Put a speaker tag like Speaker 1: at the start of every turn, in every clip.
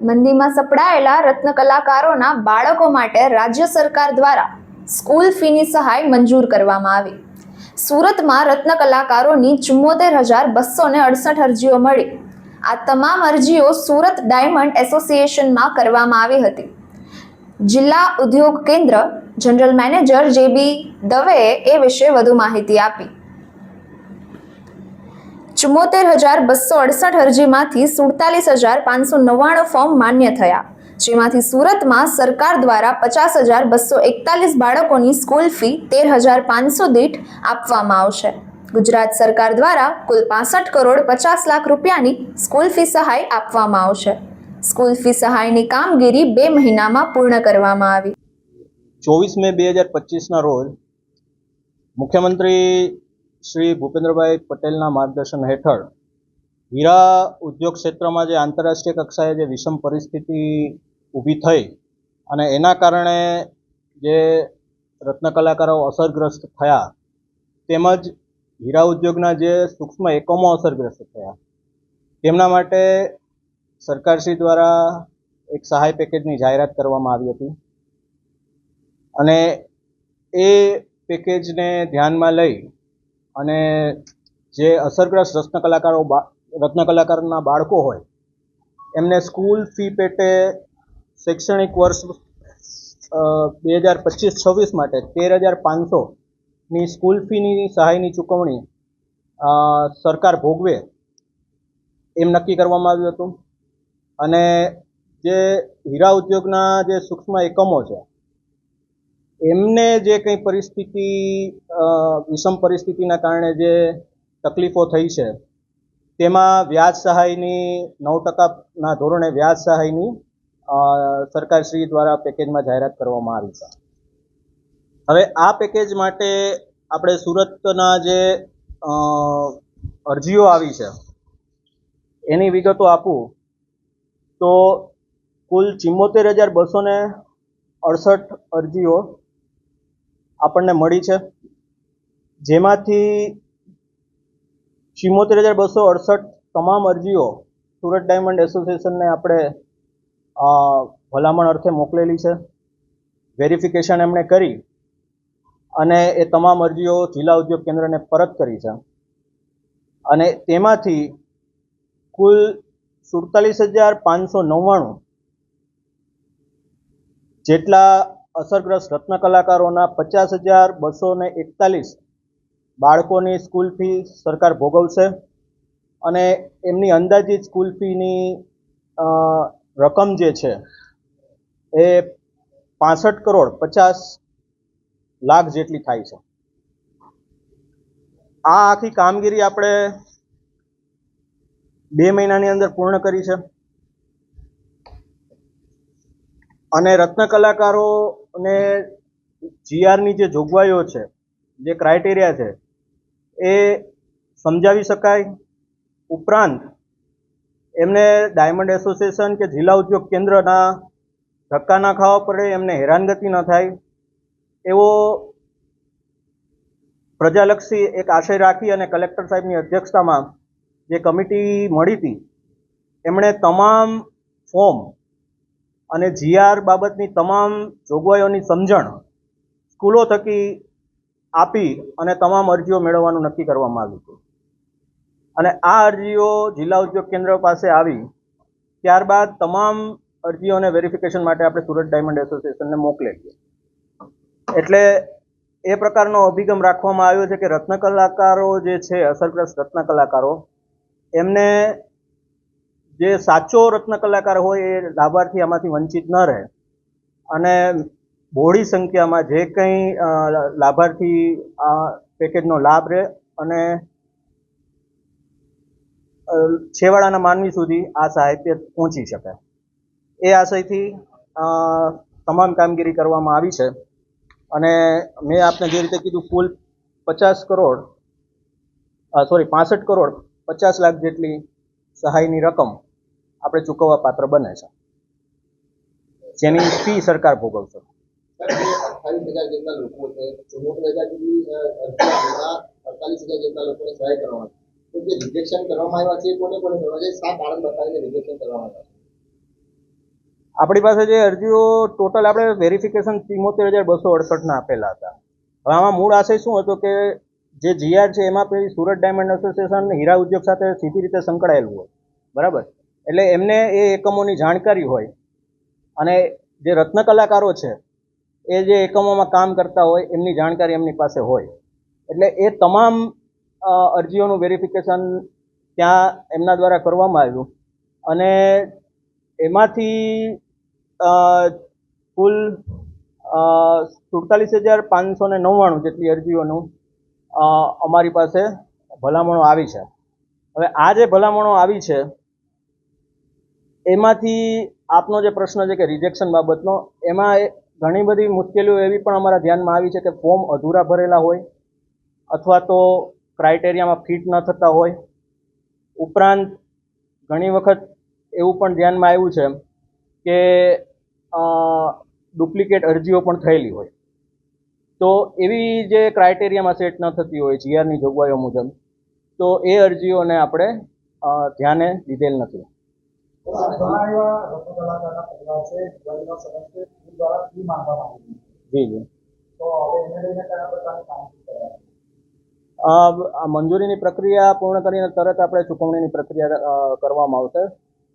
Speaker 1: મંદીમાં સપડાયેલા રત્ન કલાકારોના બાળકો માટે રાજ્ય સરકાર દ્વારા સ્કૂલ ફીની સહાય મંજૂર કરવામાં આવી. સુરતમાં રત્ન કલાકારોની 74,268 અરજીઓ મળી. આ તમામ અરજીઓ સુરત ડાયમંડ એસોસિએશનમાં કરવામાં આવી હતી. જિલ્લા ઉદ્યોગ કેન્દ્ર જનરલ મેનેજર JB દવેએ એ વિશે વધુ માહિતી આપી. 74,268 અરજીમાંથી 47,599 ફોર્મ માન્ય થયા, જેમાંથી સુરતમાં સરકાર દ્વારા 50,241 બાળકોની સ્કૂલ ફી 13,500 દીઠ આપવામાં આવશે. ગુજરાત સરકાર દ્વારા કુલ 65 કરોડ 50 લાખ રૂપિયાની સ્કૂલ ફી સહાય આપવામાં આવશે. સ્કૂલ ફી સહાયની કામગીરી 2 મહિનામાં પૂર્ણ કરવામાં આવી.
Speaker 2: 24 મે 2025ના રોજ મુખ્યમંત્રી શ્રી ભૂપેન્દ્રભાઈ પટેલના માર્ગદર્શન હેઠળ હીરા ઉદ્યોગ ક્ષેત્રમાં જે આંતરરાષ્ટ્રીય કક્ષાએ જે વિષમ પરિસ્થિતિ ઊભી થઈ અને એના કારણે જે રત્ન કલાકારો અસરગ્રસ્ત થયા, તેમજ હીરા ઉદ્યોગના જે સૂક્ષ્મ એકમો અસરગ્રસ્ત થયા, તેમના માટે સરકારશ્રી દ્વારા એક સહાય પેકેજની જાહેરાત કરવામાં આવી હતી અને એ પેકેજને ધ્યાનમાં લઈ અને જે અસરગ્રસ્ત રત્ન કલાકારના બાળકો હોય એમને સ્કૂલ ફી પેટે શૈક્ષણિક વર્ષ 2025-26 માટે 13,500ની સ્કૂલ ફીની સહાયની ચૂકવણી સરકાર ભોગવે એમ નક્કી કરવામાં આવ્યું હતું. અને જે હીરા ઉદ્યોગના જે સૂક્ષ્મ એકમો છે એમને જે કંઈ પરિસ્થિતિ વિષમ પરિસ્થિતિના કારણે જે તકલીફો થઈ છે તેમાં વ્યાજ સહાયની 9%ના ધોરણે વ્યાજ સહાયની સરકારશ્રી દ્વારા પેકેજમાં જાહેરાત કરવામાં આવી છે. હવે આ પેકેજ માટે આપણે સુરતના જે અરજીઓ આવી છે એની વિગતો આપું તો કુલ 74,268 અરજીઓ આપણને મળી છે, જેમાંથી 74,268 તમામ અરજીઓ સુરત ડાયમંડ એસોસિએશનને આપણે ભલામણ અર્થે મોકલેલી છે. વેરિફિકેશન એમણે કરી અને એ તમામ અરજીઓ જિલ્લા ઉદ્યોગ કેન્દ્રને પરત કરી છે અને તેમાંથી કુલ 47,599 જેટલા અસરગ્રસ્ત રત્ન કલાકારોના 50,241 બાળકોની સ્કૂલ ફી સરકાર ભોગવશે અને એમની અંદાજિત સ્કૂલ ફીની રકમ જે છે એ 65 કરોડ 50 લાખ જેટલી થાય છે. આ આખી કામગીરી આપણે 2 મહિનાની અંદર પૂર્ણ કરી છે અને રત્ન કલાકારોને GRની જે જોગવાઈઓ છે, જે ક્રાઇટેરિયા છે એ સમજાવી શકાય, ઉપરાંત એમને ડાયમંડ એસોસિએશન કે જિલ્લા ઉદ્યોગ કેન્દ્રના ધક્કા ના ખાવા પડે, એમને હેરાનગતિ ન થાય એવો પ્રજાલક્ષી એક આશય રાખી અને કલેક્ટર સાહેબની અધ્યક્ષતામાં જે કમિટી મળી હતી એમણે તમામ ફોર્મ અને GR બાબતની તમામ જોગવાઈઓની સમજણ સ્કૂલો થકી આપી અને તમામ અરજીઓ મેળવવાનું નક્કી કરવામાં આવ્યું હતું. અને આ અરજીઓ જિલ્લા ઉદ્યોગ કેન્દ્ર પાસે આવી ત્યારબાદ તમામ અરજીઓને વેરિફિકેશન માટે આપણે સુરત ડાયમંડ એસોસિએશનને મોકલેલી. એટલે એ પ્રકારનો અભિગમ રાખવામાં આવ્યો છે કે રત્ન કલાકારો જે છે, અસરગ્રસ્ત રત્ન કલાકારો, એમને જે સાચો રત્ન કલાકાર હોય એ લાભાર્થી આમાંથી વંચિત ન રહે અને બહોળી સંખ્યામાં જે કંઈ લાભાર્થી આ પેકેજનો લાભ રહે અને છેવાડાના માનવી સુધી આ સહાય પહોંચી શકે. એ આશયથી તમામ કામગીરી કરવામાં આવી છે અને મેં આપને જે રીતે કીધું કુલ 65 કરોડ 50 લાખ જેટલી સહાયની રકમ આપણે ચૂકવવા પાત્ર બને છે, જેની ફી સરકાર ભોગવશે.
Speaker 3: 48,000 જેટલા લોકો છે, 74,000 જેટલી 48,000 જેટલા લોકોને સહાય કરવામાં તો જે રિજેક્શન કરવામાં આવ્યા છે કોને કોને કરવા છે, 7 કારણ બતાવીને રિજેક્શન કરવામાં આવ્યા છે.
Speaker 2: આપણી પાસે જે અરજીઓ ટોટલ આપણે વેરિફિકેશન 74,268 આપેલા હતા. હવે આમાં મૂળ આશય શું હતો કે જે જીઆર છે એમાં પેલી સુરત ડાયમંડ એસોસિએશન હીરા ઉદ્યોગ સાથે સીધી રીતે સંકળાયેલું હોય, બરાબર. એટલે એમને એ એકમોની જાણકારી હોય અને જે રત્ન કલાકારો છે એ જે એકમોમાં કામ કરતા હોય એમની જાણકારી એમની પાસે હોય. એટલે એ તમામ અરજીઓનું વેરિફિકેશન ત્યાં એમના દ્વારા કરવામાં આવ્યું અને એમાંથી કુલ 47,599 જેટલી અરજીઓનું અમારી પાસે ભલામણો આવી છે. હવે આ જે ભલામણો આવી છે એમાંથી આપનો જે પ્રશ્ન છે કે રિજેક્શન બાબતનો, એમાં ઘણી બધી મુશ્કેલીઓ એવી પણ અમારા ધ્યાનમાં આવી છે કે ફોર્મ અધૂરા ભરેલા હોય અથવા તો ક્રાઇટેરિયામાં ફિટ ન થતા હોય. ઉપરાંત ઘણી વખત એવું પણ ધ્યાનમાં આવ્યું છે કે ડુપ્લિકેટ અરજીઓ પણ થયેલી હોય. તો એવી જે ક્રાઇટેરિયામાં સેટ ન થતી હોય જીઆરની જોગવાઈઓ મુજબ, તો એ અરજીઓને આપણે ધ્યાને લીધેલ નથી. જી જી. આ મંજૂરીની પ્રક્રિયા પૂર્ણ કરીને તરત આપણે ચૂકવણીની પ્રક્રિયા કરવામાં આવશે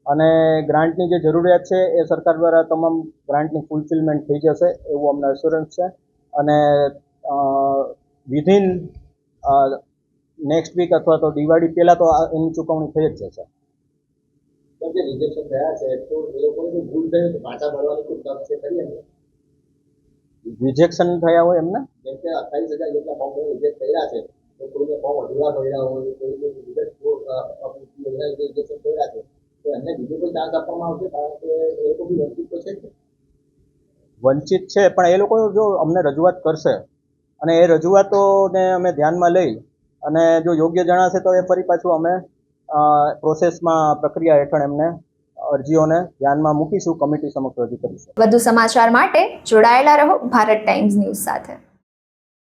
Speaker 2: અને ગ્રાન્ટની જે જરૂરિયાત છે એ સરકાર દ્વારા તમામ ગ્રાન્ટની ફૂલફિલમેન્ટ થઈ જશે એવું અમને એશ્યોરન્સ છે અને વિધિન નેક્સ્ટ વીક અથવા તો દિવાળી પહેલાં તો એની ચૂકવણી થઈ જ જશે.
Speaker 3: જે રિજેક્શન થયા છે તો એ લોકોને જો ભૂલ થઈ તો પાછા ભરવાની કોઈ તક છે ખરી એમને?
Speaker 2: રિજેક્શન થયા હોય એમને
Speaker 3: જેમ કે 28,000 જેટલા ફોર્મ રિજેક્ટ થયા છે તો કોઈને ફોર્મ અધૂરા ભર્યા હોય, કોઈને રિજેક્શન થયા છે તો એમને બીજો કોઈ ચાન્સ આપવામાં આવશે? કારણ કે એ લોકો બી વંચિત તો છે જ.
Speaker 2: વંચિત છે, પણ એ લોકો જો અમને રજૂઆત કરશે અને એ રજૂઆતોને અમે ધ્યાનમાં લઈ અને જો યોગ્ય જણાશે તો એ ફરી પાછું અમે પ્રોસેસમાં પ્રક્રિયા હેઠળ એમને અરજીઓને ધ્યાનમાં મૂકીશું, કમિટી સમક્ષ રજૂ કરીશું.
Speaker 1: વધુ સમાચાર માટે જોડાયેલા રહો ભારત ટાઈમ્સ ન્યૂઝ સાથે.